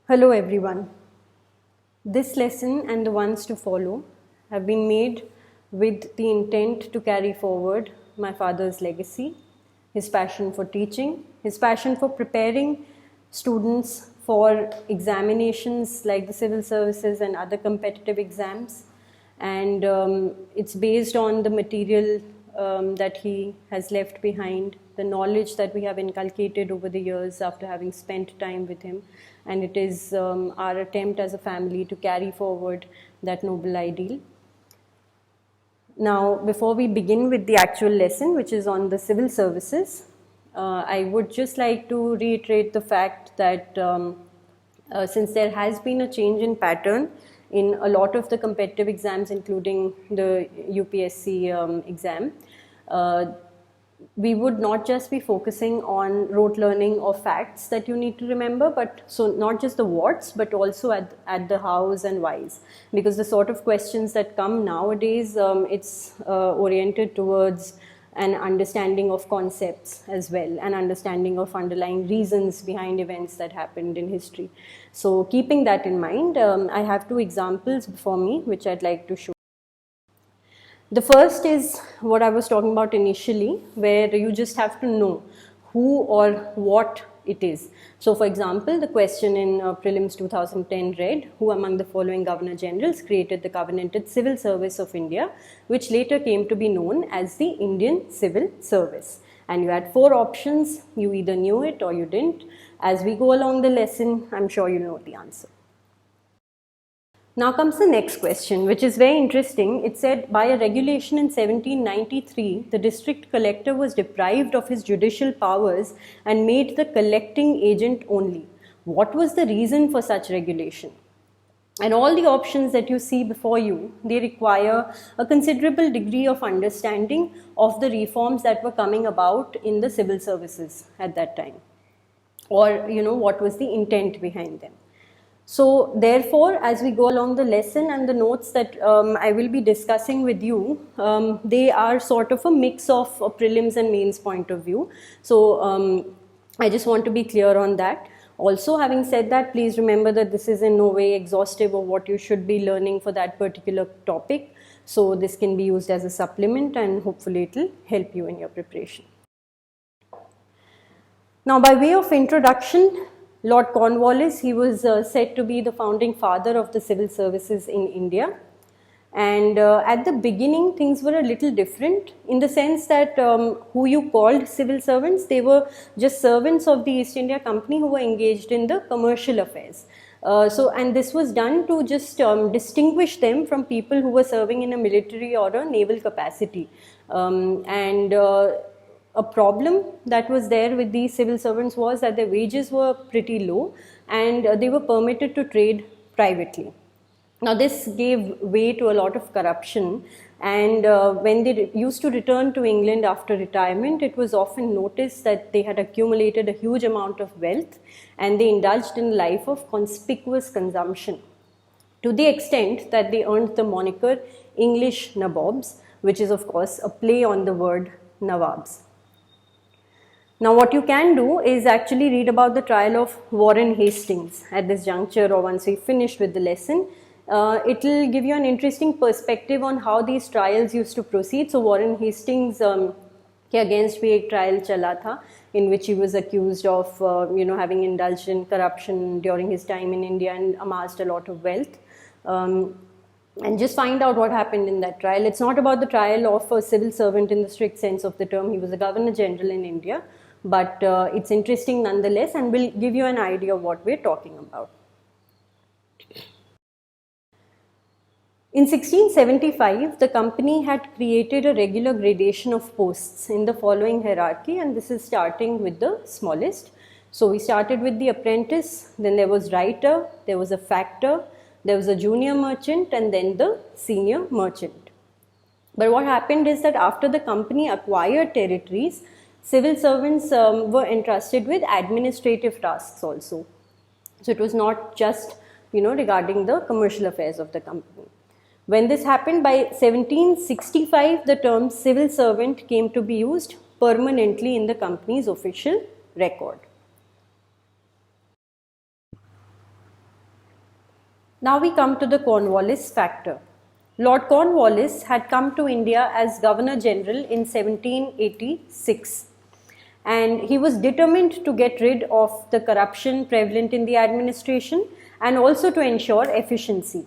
Hello everyone. This lesson and the ones to follow have been made with the intent to carry forward my father's legacy, his passion for teaching, his passion for preparing students for examinations like the civil services and other competitive exams. And it's based on the material that he has left behind, the knowledge that we have inculcated over the years after having spent time with him. And it is our attempt as a family to carry forward that noble ideal. Now, before we begin with the actual lesson, which is on the civil services, I would just like to reiterate the fact that since there has been a change in pattern in a lot of the competitive exams, including the UPSC exam, we would not just be focusing on rote learning of facts that you need to remember, but so not just the whats, but also at the hows and whys, because the sort of questions that come nowadays, it's oriented towards an understanding of concepts as well, an understanding of underlying reasons behind events that happened in history. So keeping that in mind, I have two examples before me which I'd like to show. The first is what I was talking about initially, where you just have to know who or what it is. So for example, the question in prelims 2010 read, who among the following governor generals created the covenanted civil service of India, which later came to be known as the Indian Civil Service? And you had four options. You either knew it or you didn't. As we go along the lesson, I'm sure you know the answer. Now comes the next question, which is very interesting. It said, by a regulation in 1793, the district collector was deprived of his judicial powers and made the collecting agent only. What was the reason for such regulation? And all the options that you see before you, they require a considerable degree of understanding of the reforms that were coming about in the civil services at that time, or what was the intent behind them. So therefore, as we go along the lesson and the notes that I will be discussing with you, they are sort of a mix of a prelims and mains point of view. So I just want to be clear on that. Also, having said that, please remember that this is in no way exhaustive of what you should be learning for that particular topic. So this can be used as a supplement and hopefully it will help you in your preparation. Now, by way of introduction, Lord Cornwallis, he was said to be the founding father of the civil services in India. And at the beginning, things were a little different in the sense that who you called civil servants, they were just servants of the East India Company who were engaged in the commercial affairs. And this was done to just distinguish them from people who were serving in a military or a naval capacity. A problem that was there with these civil servants was that their wages were pretty low and they were permitted to trade privately. Now this gave way to a lot of corruption, and when they used to return to England after retirement, it was often noticed that they had accumulated a huge amount of wealth and they indulged in a life of conspicuous consumption, to the extent that they earned the moniker English Nabobs, which is of course a play on the word Nawabs. Now what you can do is actually read about the trial of Warren Hastings at this juncture, or once we finish with the lesson. It will give you an interesting perspective on how these trials used to proceed. So Warren Hastings के against भी एक trial चला था in which he was accused of having indulged in corruption during his time in India and amassed a lot of wealth. And just find out what happened in that trial. It's not about the trial of a civil servant in the strict sense of the term. He was a governor general in India. But it's interesting nonetheless and will give you an idea of what we're talking about. In 1675, the company had created a regular gradation of posts in the following hierarchy, and this is starting with the smallest. So we started with the apprentice, then there was writer, there was a factor, there was a junior merchant, and then the senior merchant. But what happened is that after the company acquired territories, civil servants were entrusted with administrative tasks also. So it was not just regarding the commercial affairs of the company. When this happened by 1765, the term civil servant came to be used permanently in the company's official record. Now we come to the Cornwallis factor. Lord Cornwallis had come to India as Governor General in 1786, and he was determined to get rid of the corruption prevalent in the administration and also to ensure efficiency.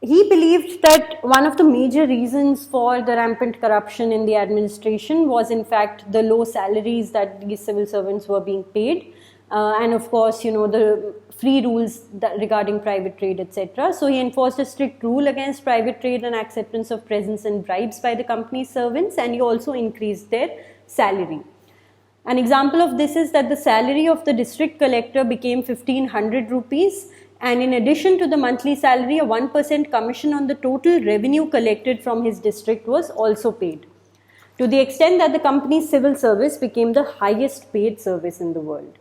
He believed that one of the major reasons for the rampant corruption in the administration was in fact the low salaries that these civil servants were being paid, and of course, the free rules regarding private trade, etc. So he enforced a strict rule against private trade and acceptance of presents and bribes by the company's servants, and he also increased their salary. An example of this is that the salary of the district collector became 1500 rupees, and in addition to the monthly salary, a 1% commission on the total revenue collected from his district was also paid, to the extent that the company's civil service became the highest paid service in the world.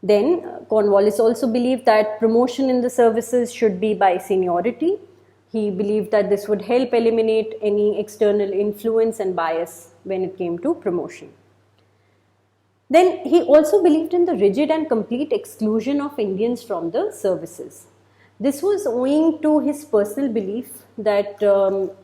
Then Cornwallis also believed that promotion in the services should be by seniority. He believed that this would help eliminate any external influence and bias when it came to promotion. Then he also believed in the rigid and complete exclusion of Indians from the services. This was owing to his personal belief that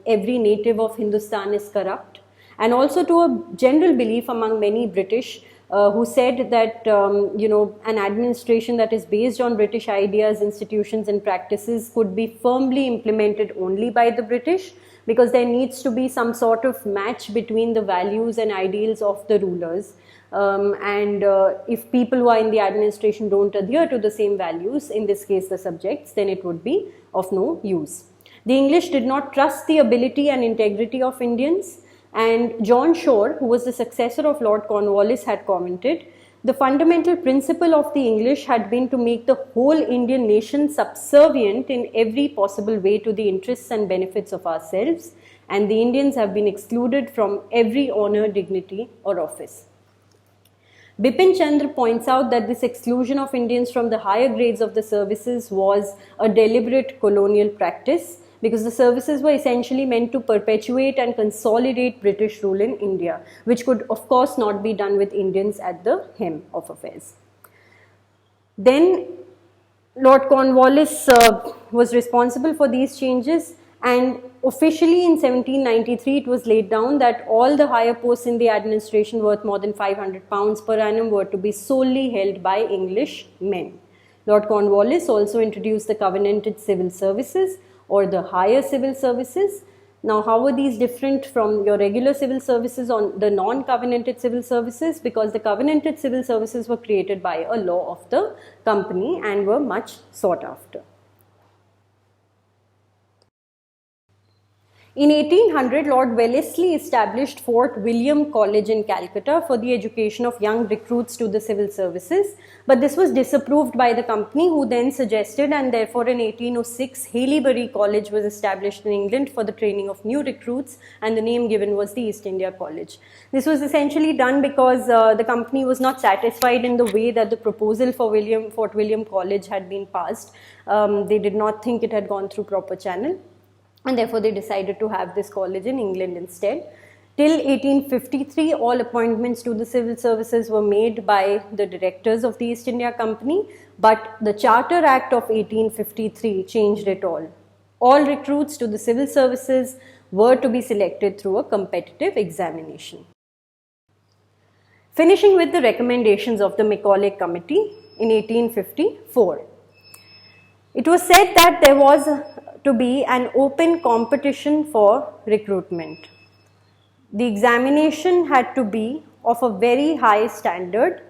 every native of Hindustan is corrupt, and also to a general belief among many British who said that an administration that is based on British ideas, institutions and practices could be firmly implemented only by the British, because there needs to be some sort of match between the values and ideals of the rulers. If people who are in the administration don't adhere to the same values, in this case the subjects, then it would be of no use. The English did not trust the ability and integrity of Indians, and John Shore, who was the successor of Lord Cornwallis, had commented, "The fundamental principle of the English had been to make the whole Indian nation subservient in every possible way to the interests and benefits of ourselves, and the Indians have been excluded from every honor, dignity or office." Bipin Chandra points out that this exclusion of Indians from the higher grades of the services was a deliberate colonial practice, because the services were essentially meant to perpetuate and consolidate British rule in India, which could of course not be done with Indians at the helm of affairs. Then Lord Cornwallis was responsible for these changes, and officially in 1793 it was laid down that all the higher posts in the administration worth more than £500 per annum were to be solely held by English men. Lord Cornwallis also introduced the Covenanted Civil Services, or the higher civil services. Now, how are these different from your regular civil services on the non-covenanted civil services? Because the covenanted civil services were created by a law of the company and were much sought after. In 1800, Lord Wellesley established Fort William College in Calcutta for the education of young recruits to the civil services, but this was disapproved by the company, who then suggested, and therefore in 1806 Haileybury College was established in England for the training of new recruits, and the name given was the East India College. This was essentially done because the company was not satisfied in the way that the proposal for Fort William College had been passed. They did not think it had gone through proper channel, and therefore they decided to have this college in England instead. Till 1853, all appointments to the civil services were made by the directors of the East India Company, but the Charter Act of 1853 changed it all. All recruits to the civil services were to be selected through a competitive examination. Finishing with the recommendations of the Macaulay Committee in 1854. It was said that there was to be an open competition for recruitment. The examination had to be of a very high standard,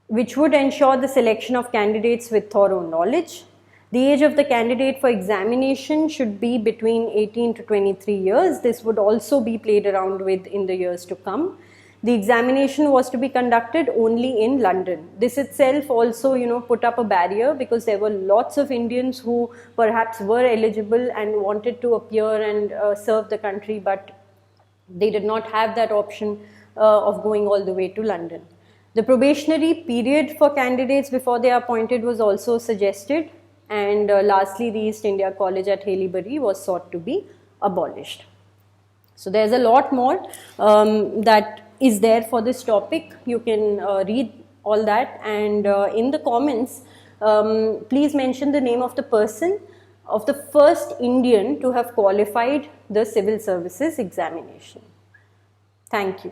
which would ensure the selection of candidates with thorough knowledge. The age of the candidate for examination should be between 18 to 23 years. This would also be played around with in the years to come. The examination was to be conducted only in London. This itself also, put up a barrier, because there were lots of Indians who perhaps were eligible and wanted to appear and serve the country, but they did not have that option of going all the way to London. The probationary period for candidates before they are appointed was also suggested, and lastly, the East India College at Haileybury was sought to be abolished. So there's a lot more that is there for this topic. You can read all that, and in the comments please mention the name of the person, of the first Indian to have qualified the civil services examination. Thank you.